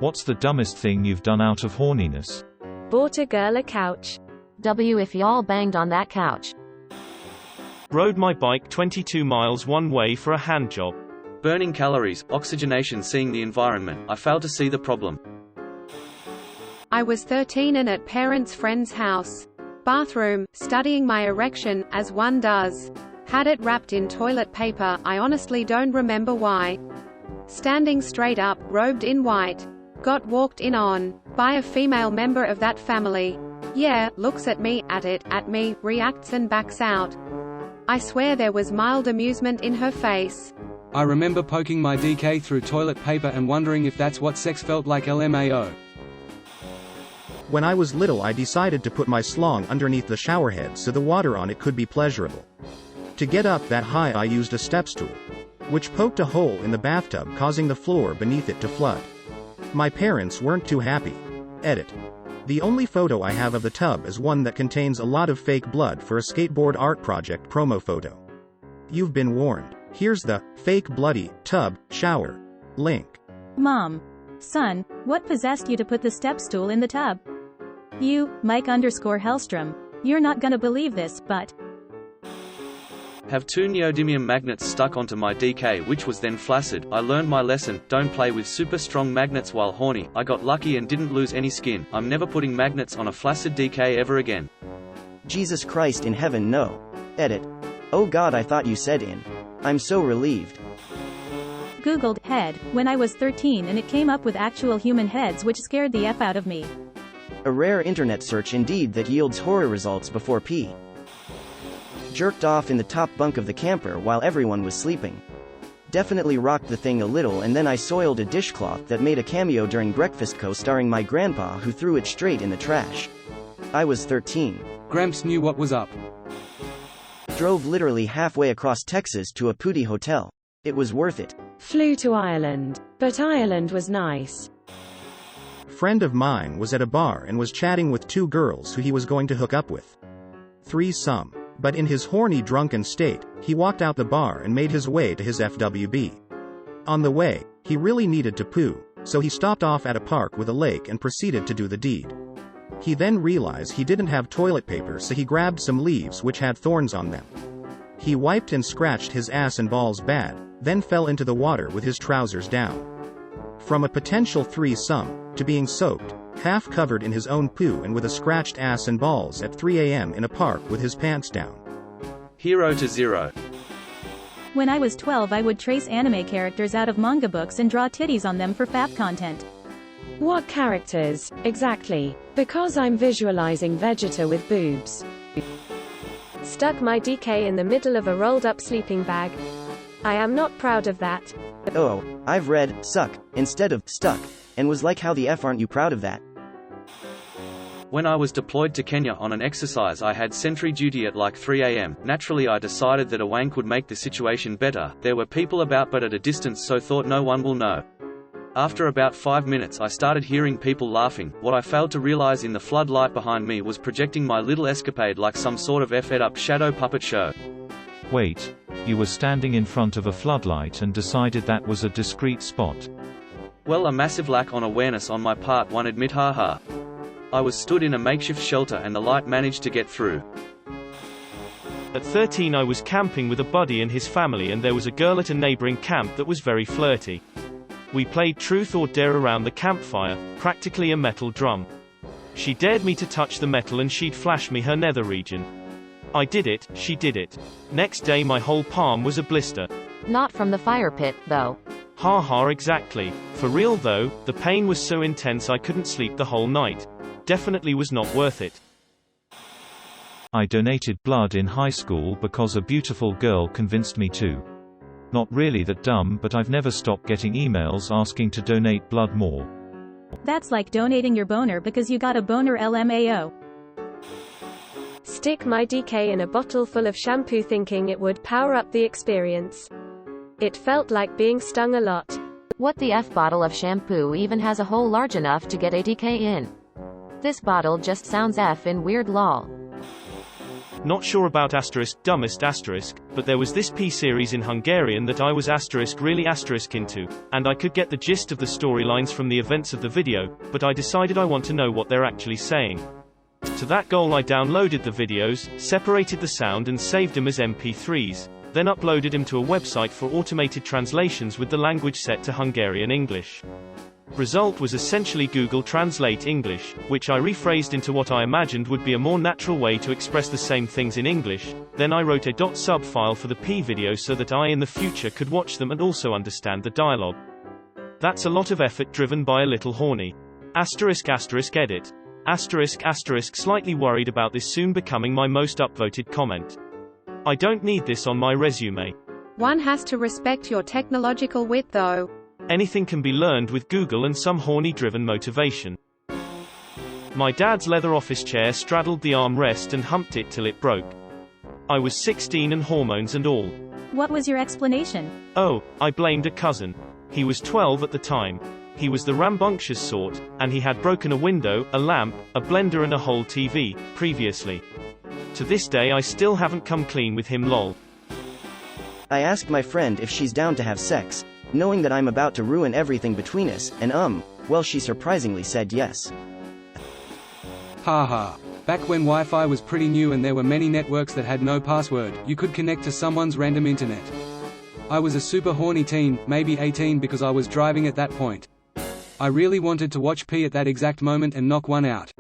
What's the dumbest thing you've done out of horniness? Bought a girl a couch. W if y'all banged on that couch. Rode my bike 22 miles one way for a hand job. Burning calories, oxygenation. Seeing the environment, I failed to see the problem. I was 13 and at parents' friend's house. Bathroom, studying my erection, as one does. Had it wrapped in toilet paper, I honestly don't remember why. Standing straight up, robed in white. Got walked in on. By a female member of that family. Yeah, looks at me, at me, reacts and backs out. I swear there was mild amusement in her face. I remember poking my DK through toilet paper and wondering if that's what sex felt like. LMAO. When I was little, I decided to put my slong underneath the shower head so the water on it could be pleasurable. To get up that high, I used a step stool, which poked a hole in the bathtub, causing the floor beneath it to flood. My parents weren't too happy. Edit. The only photo I have of the tub is one that contains a lot of fake blood for a skateboard art project promo photo. You've been warned. Here's the fake bloody tub shower link. Mom. Son, what possessed you to put the step stool in the tub? You, Mike_Hellstrom. You're not gonna believe this, but Have 2 neodymium magnets stuck onto my DK, which was then flaccid. I learned my lesson, don't play with super strong magnets while horny. I got lucky and didn't lose any skin. I'm never putting magnets on a flaccid DK ever again. Jesus Christ in heaven, no. Edit. Oh God, I thought you said in. I'm so relieved. Googled head when I was 13 and it came up with actual human heads, which scared the F out of me. A rare internet search indeed that yields horror results before P. Jerked off in the top bunk of the camper while everyone was sleeping. Definitely rocked the thing a little, and then I soiled a dishcloth that made a cameo during Breakfast co-starring my grandpa, who threw it straight in the trash. I was 13. Gramps knew what was up. Drove literally halfway across Texas to a pooty hotel. It was worth it. Flew to Ireland. But Ireland was nice. Friend of mine was at a bar and was chatting with 2 girls who he was going to hook up with. Threesome. But in his horny drunken state, he walked out the bar and made his way to his FWB. On the way, he really needed to poo, so he stopped off at a park with a lake and proceeded to do the deed. He then realized he didn't have toilet paper, so he grabbed some leaves which had thorns on them. He wiped and scratched his ass and balls bad, then fell into the water with his trousers down. From a potential threesome, to being soaked, half covered in his own poo and with a scratched ass and balls at 3 a.m. in a park with his pants down. Hero to zero. When I was 12, I would trace anime characters out of manga books and draw titties on them for FAP content. What characters, exactly? Because I'm visualizing Vegeta with boobs. Stuck my DK in the middle of a rolled-up sleeping bag. I am not proud of that. Oh, I've read suck instead of stuck, and was like, how the F aren't you proud of that? When I was deployed to Kenya on an exercise, I had sentry duty at like 3 a.m. Naturally, I decided that a wank would make the situation better. There were people about but at a distance, so thought no one will know. After about 5 minutes, I started hearing people laughing. What I failed to realize in the floodlight behind me was projecting my little escapade like some sort of F-ed-up shadow puppet show. Wait, you were standing in front of a floodlight and decided that was a discreet spot? Well, a massive lack on awareness on my part, one admit, haha. I was stood in a makeshift shelter and the light managed to get through. At 13 I was camping with a buddy and his family, and there was a girl at a neighboring camp that was very flirty. We played truth or dare around the campfire, practically a metal drum. She dared me to touch the metal and she'd flash me her nether region. I did it, she did it. Next day my whole palm was a blister. Not from the fire pit, though. Haha, exactly. For real though, the pain was so intense I couldn't sleep the whole night. Definitely was not worth it. I donated blood in high school because a beautiful girl convinced me to. Not really that dumb, but I've never stopped getting emails asking to donate blood more. That's like donating your boner because you got a boner. LMAO. Stick my DK in a bottle full of shampoo thinking it would power up the experience. It felt like being stung a lot. What the F bottle of shampoo even has a hole large enough to get a DK in? This bottle just sounds F in weird lol. Not sure about dumbest but there was this P series in Hungarian that I was really into, and I could get the gist of the storylines from the events of the video, but I decided I want to know what they're actually saying. To that goal I downloaded the videos, separated the sound and saved them as MP3s, then uploaded them to a website for automated translations with the language set to Hungarian English. Result was essentially Google Translate English, which I rephrased into what I imagined would be a more natural way to express the same things in English. Then I wrote a .sub file for the P video so that I in the future could watch them and also understand the dialogue. That's a lot of effort driven by a little horny. Edit. Slightly worried about this soon becoming my most upvoted comment. I don't need this on my resume. One has to respect your technological wit though. Anything can be learned with Google and some horny-driven motivation. My dad's leather office chair straddled the armrest and humped it till it broke. I was 16 and hormones and all. What was your explanation? Oh, I blamed a cousin. He was 12 at the time. He was the rambunctious sort, and he had broken a window, a lamp, a blender and a whole TV, previously. To this day I still haven't come clean with him lol. I asked my friend if she's down to have sex, knowing that I'm about to ruin everything between us, and well she surprisingly said yes. Haha. Back when Wi-Fi was pretty new and there were many networks that had no password, you could connect to someone's random internet. I was a super horny teen, maybe 18 because I was driving at that point. I really wanted to watch P at that exact moment and knock one out.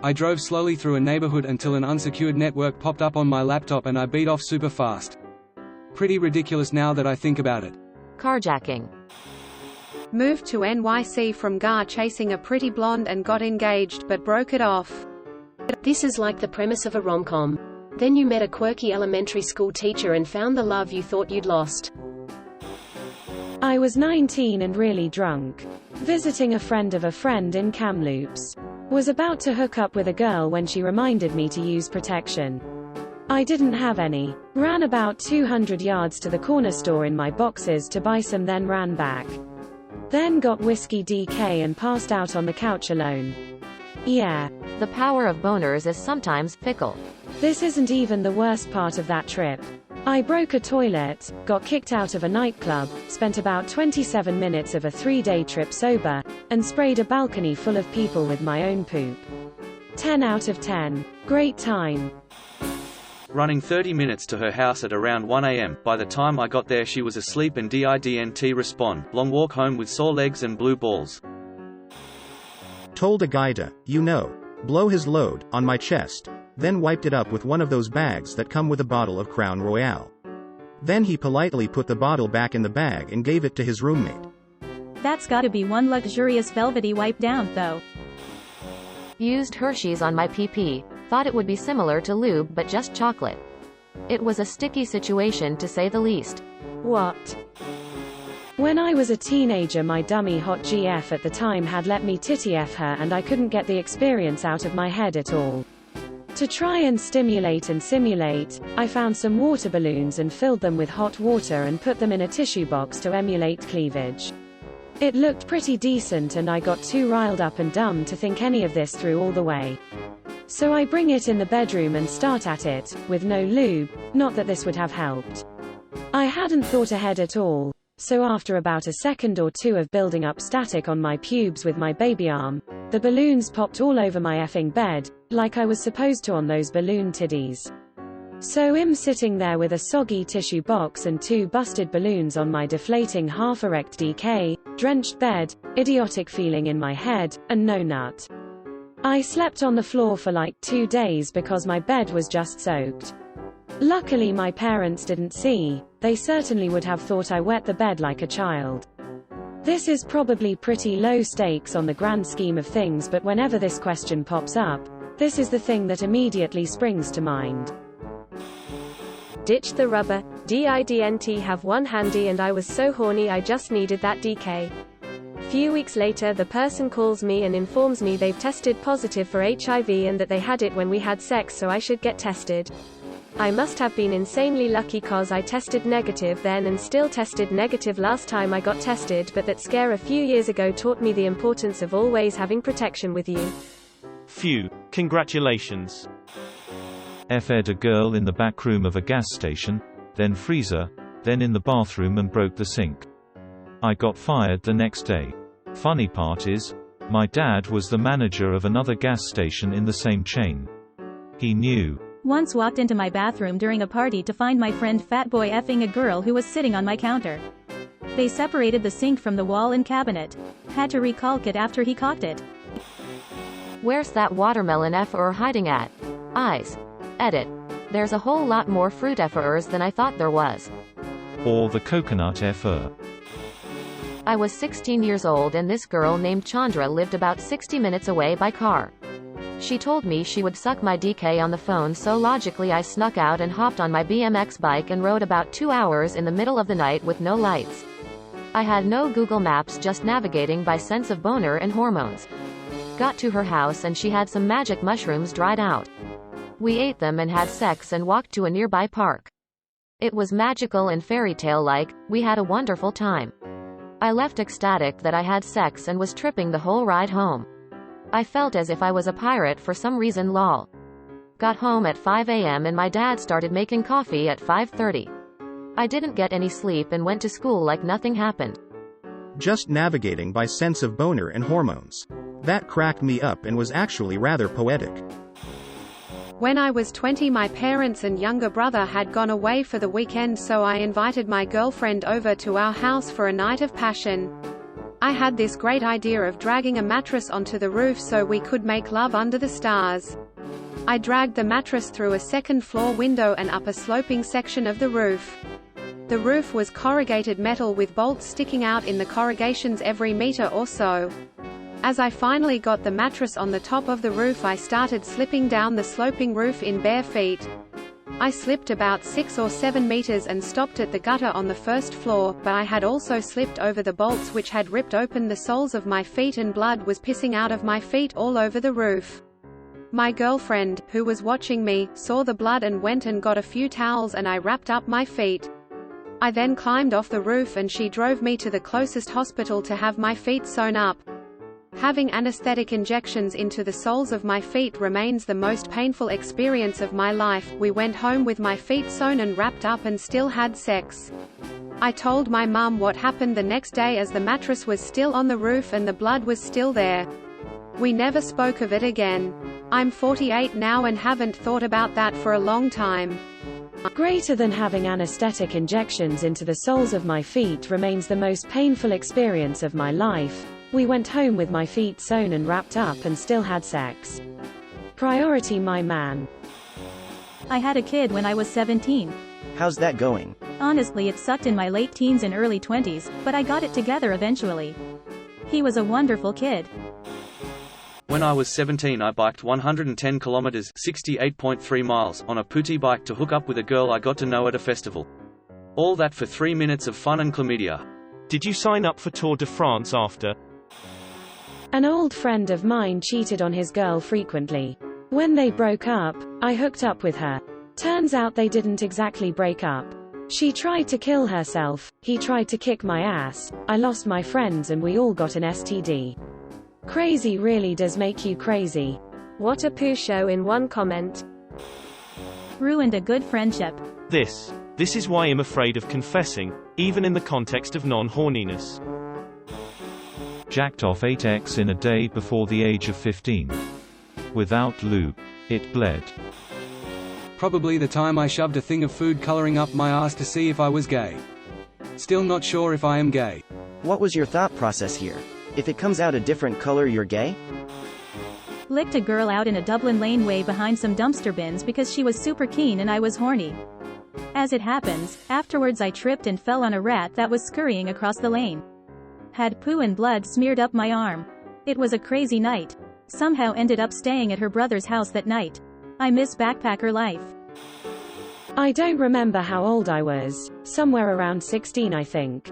I drove slowly through a neighborhood until an unsecured network popped up on my laptop and I beat off super fast. Pretty ridiculous now that I think about it. Carjacking. Moved to NYC from GAR chasing a pretty blonde and got engaged but broke it off. This is like the premise of a rom-com. Then you met a quirky elementary school teacher and found the love you thought you'd lost. I was 19 and really drunk. Visiting a friend of a friend in Kamloops. Was about to hook up with a girl when she reminded me to use protection. I didn't have any. Ran about 200 yards to the corner store in my boxes to buy some, then ran back. Then got whiskey DK and passed out on the couch alone. Yeah. The power of boners is sometimes fickle. This isn't even the worst part of that trip. I broke a toilet, got kicked out of a nightclub, spent about 27 minutes of a 3-day trip sober, and sprayed a balcony full of people with my own poop. 10 out of 10. Great time. Running 30 minutes to her house at around 1 a.m. By the time I got there she was asleep and didn't respond. Long walk home with sore legs and blue balls. Told a guy to, blow his load, on my chest, then wiped it up with one of those bags that come with a bottle of Crown Royale. Then he politely put the bottle back in the bag and gave it to his roommate. That's gotta be one luxurious velvety wipe down, though. Used Hershey's on my PP. Thought it would be similar to lube but just chocolate. It was a sticky situation to say the least. What? When I was a teenager my dummy hot GF at the time had let me titty F her and I couldn't get the experience out of my head at all. To try and stimulate and simulate, I found some water balloons and filled them with hot water and put them in a tissue box to emulate cleavage. It looked pretty decent and I got too riled up and dumb to think any of this through all the way. So I bring it in the bedroom and start at it, with no lube, not that this would have helped. I hadn't thought ahead at all, so after about a second or two of building up static on my pubes with my baby arm, the balloons popped all over my effing bed, like I was supposed to on those balloon tiddies. So I'm sitting there with a soggy tissue box and 2 busted balloons on my deflating half-erect DK, drenched bed, idiotic feeling in my head, and no nut. I slept on the floor for like 2 days because my bed was just soaked. Luckily my parents didn't see, they certainly would have thought I wet the bed like a child. This is probably pretty low stakes on the grand scheme of things, but whenever this question pops up, this is the thing that immediately springs to mind. Ditch the rubber, didn't have one handy and I was so horny I just needed that DK. Few weeks later the person calls me and informs me they've tested positive for HIV and that they had it when we had sex, so I should get tested. I must have been insanely lucky cause I tested negative then and still tested negative last time I got tested, but that scare a few years ago taught me the importance of always having protection with you. Phew, congratulations. F'd a girl in the back room of a gas station, then freezer, then in the bathroom and broke the sink. I got fired the next day. Funny part is, my dad was the manager of another gas station in the same chain. He knew. Once walked into my bathroom during a party to find my friend Fatboy effing a girl who was sitting on my counter. They separated the sink from the wall and cabinet. Had to recalc it after he cocked it. Where's that watermelon F-er hiding at? Eyes. Edit. There's a whole lot more fruit F-ers than I thought there was. Or the coconut F-er. I was 16 years old and this girl named Chandra lived about 60 minutes away by car. She told me she would suck my DK on the phone, so logically I snuck out and hopped on my BMX bike and rode about 2 hours in the middle of the night with no lights. I had no Google Maps, just navigating by sense of boner and hormones. Got to her house and she had some magic mushrooms dried out. We ate them and had sex and walked to a nearby park. It was magical and fairy tale-like. We had a wonderful time. I left ecstatic that I had sex and was tripping the whole ride home. I felt as if I was a pirate for some reason, lol. Got home at 5 a.m. and my dad started making coffee at 5:30. I didn't get any sleep and went to school like nothing happened. Just navigating by sense of boner and hormones. That cracked me up and was actually rather poetic. When I was 20, my parents and younger brother had gone away for the weekend, so I invited my girlfriend over to our house for a night of passion. I had this great idea of dragging a mattress onto the roof so we could make love under the stars. I dragged the mattress through a second-floor window and up a sloping section of the roof. The roof was corrugated metal with bolts sticking out in the corrugations every meter or so. As I finally got the mattress on the top of the roof, I started slipping down the sloping roof in bare feet. I slipped about 6 or 7 meters and stopped at the gutter on the first floor, but I had also slipped over the bolts which had ripped open the soles of my feet and blood was pissing out of my feet all over the roof. My girlfriend, who was watching me, saw the blood and went and got a few towels and I wrapped up my feet. I then climbed off the roof and she drove me to the closest hospital to have my feet sewn up. Having anesthetic injections into the soles of my feet remains the most painful experience of my life. We went home with my feet sewn and wrapped up and still had sex. I told my mum what happened the next day as the mattress was still on the roof and the blood was still there. We never spoke of it again. I'm 48 now and haven't thought about that for a long time. Greater than having anesthetic injections into the soles of my feet remains the most painful experience of my life. We went home with my feet sewn and wrapped up and still had sex. Priority my man. I had a kid when I was 17. How's that going? Honestly, it sucked in my late teens and early 20s, but I got it together eventually. He was a wonderful kid. When I was 17, I biked 110 kilometers (68.3 miles) on a putty bike to hook up with a girl I got to know at a festival. All that for 3 minutes of fun and chlamydia. Did you sign up for Tour de France after? An old friend of mine cheated on his girl frequently. When they broke up, I hooked up with her. Turns out they didn't exactly break up. She tried to kill herself, he tried to kick my ass, I lost my friends and we all got an STD. Crazy really does make you crazy. What a poo show in one comment. Ruined a good friendship. This is why I'm afraid of confessing, even in the context of non-horniness. Jacked off 8x in a day before the age of 15. Without lube. It bled. Probably the time I shoved a thing of food coloring up my ass to see if I was gay. Still not sure if I am gay. What was your thought process here? If it comes out a different color, you're gay? Licked a girl out in a Dublin laneway behind some dumpster bins because she was super keen and I was horny. As it happens, afterwards I tripped and fell on a rat that was scurrying across the lane. Had poo and blood smeared up my arm. It was a crazy night. Somehow ended up staying at her brother's house that night. I miss backpacker life. I don't remember how old I was, somewhere around 16 I think.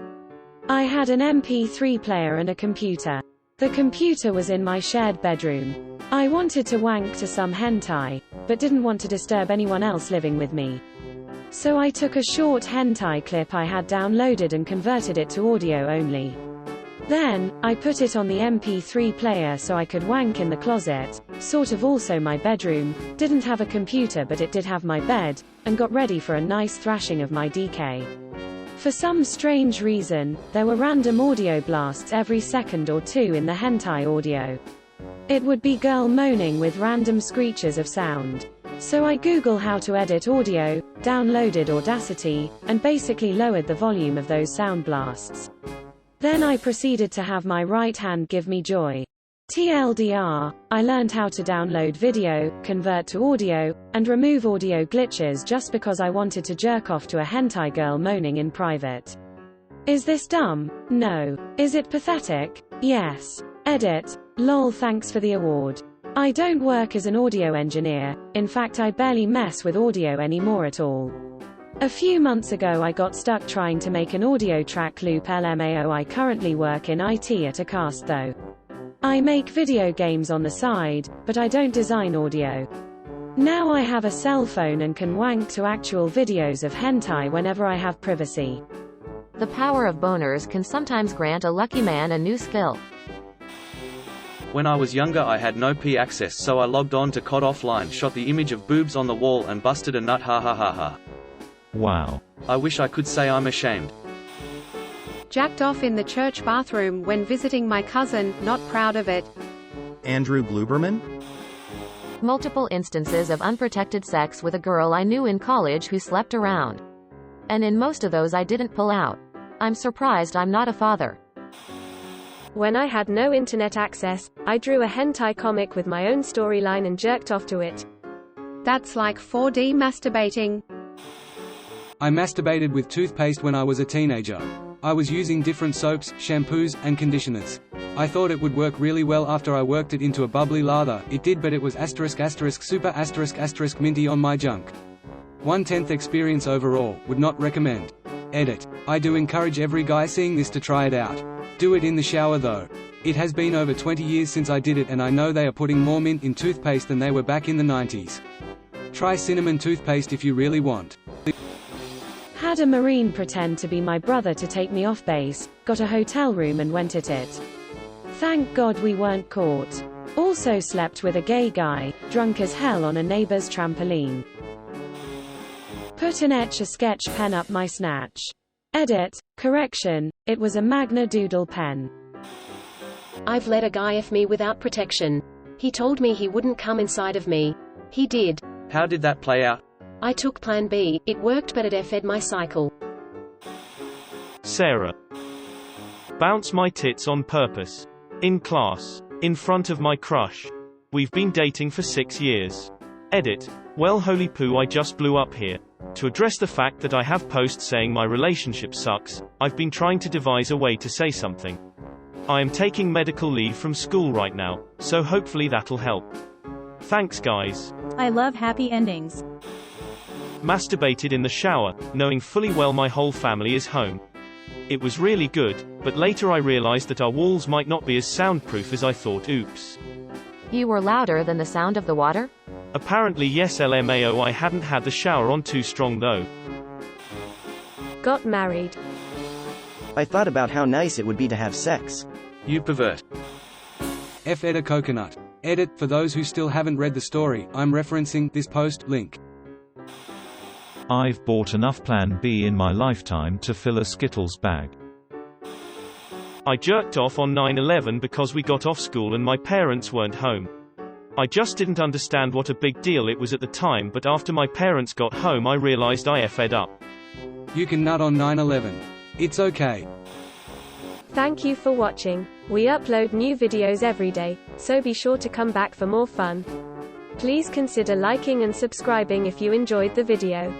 I had an MP3 player and a computer. The computer was in my shared bedroom. I wanted to wank to some hentai, but didn't want to disturb anyone else living with me. So I took a short hentai clip I had downloaded and converted it to audio only. Then, I put it on the MP3 player so I could wank in the closet, sort of also my bedroom, didn't have a computer but it did have my bed, and got ready for a nice thrashing of my DK. For some strange reason, there were random audio blasts every second or two in the hentai audio. It would be girl moaning with random screeches of sound. So I Googled how to edit audio, downloaded Audacity, and basically lowered the volume of those sound blasts. Then I proceeded to have my right hand give me joy. TLDR, I learned how to download video, convert to audio, and remove audio glitches just because I wanted to jerk off to a hentai girl moaning in private. Is this dumb? No. Is it pathetic? Yes. Edit. Lol, thanks for the award. I don't work as an audio engineer, in fact I barely mess with audio anymore at all. A few months ago I got stuck trying to make an audio track loop LMAO. I currently work in IT at a cast though. I make video games on the side, but I don't design audio. Now I have a cell phone and can wank to actual videos of hentai whenever I have privacy. The power of boners can sometimes grant a lucky man a new skill. When I was younger I had no P access, so I logged on to COD offline, shot the image of boobs on the wall and busted a nut, ha ha ha ha. Wow. I wish I could say I'm ashamed. Jacked off in the church bathroom when visiting my cousin, not proud of it. Andrew Gluberman? Multiple instances of unprotected sex with a girl I knew in college who slept around. And in most of those I didn't pull out. I'm surprised I'm not a father. When I had no internet access, I drew a hentai comic with my own storyline and jerked off to it. That's like 4D masturbating. I masturbated with toothpaste when I was a teenager. I was using different soaps, shampoos, and conditioners. I thought it would work really well after I worked it into a bubbly lather. It did, but it was **super**** minty on my junk. 1/10 experience overall, would not recommend. Edit. I do encourage every guy seeing this to try it out. Do it in the shower though. It has been over 20 years since I did it and I know they are putting more mint in toothpaste than they were back in the 90s. Try cinnamon toothpaste if you really want. Had a Marine pretend to be my brother to take me off base, got a hotel room and went at it. Thank God we weren't caught. Also slept with a gay guy, drunk as hell on a neighbor's trampoline. Put an Etch-a-Sketch pen up my snatch. Edit. Correction, it was a Magna Doodle pen. I've let a guy F me without protection. He told me he wouldn't come inside of me. He did. How did that play out? I took plan B, it worked but it F-ed my cycle. Sarah. Bounce my tits on purpose. In class. In front of my crush. We've been dating for 6 years. Edit. Well, holy poo, I just blew up here. To address the fact that I have posts saying my relationship sucks, I've been trying to devise a way to say something. I am taking medical leave from school right now, so hopefully that'll help. Thanks guys. I love happy endings. Masturbated in the shower, knowing fully well my whole family is home. It was really good, but later I realized that our walls might not be as soundproof as I thought. Oops. You were louder than the sound of the water? Apparently yes, LMAO. I hadn't had the shower on too strong though. Got married. I thought about how nice it would be to have sex. You pervert. F-ed a coconut. Edit. For those who still haven't read the story, I'm referencing this post link. I've bought enough Plan B in my lifetime to fill a Skittles bag. I jerked off on 9/11 because we got off school and my parents weren't home. I just didn't understand what a big deal it was at the time, but after my parents got home I realized I F-ed up. You can nut on 9/11. It's okay. Thank you for watching. We upload new videos every day, so be sure to come back for more fun. Please consider liking and subscribing if you enjoyed the video.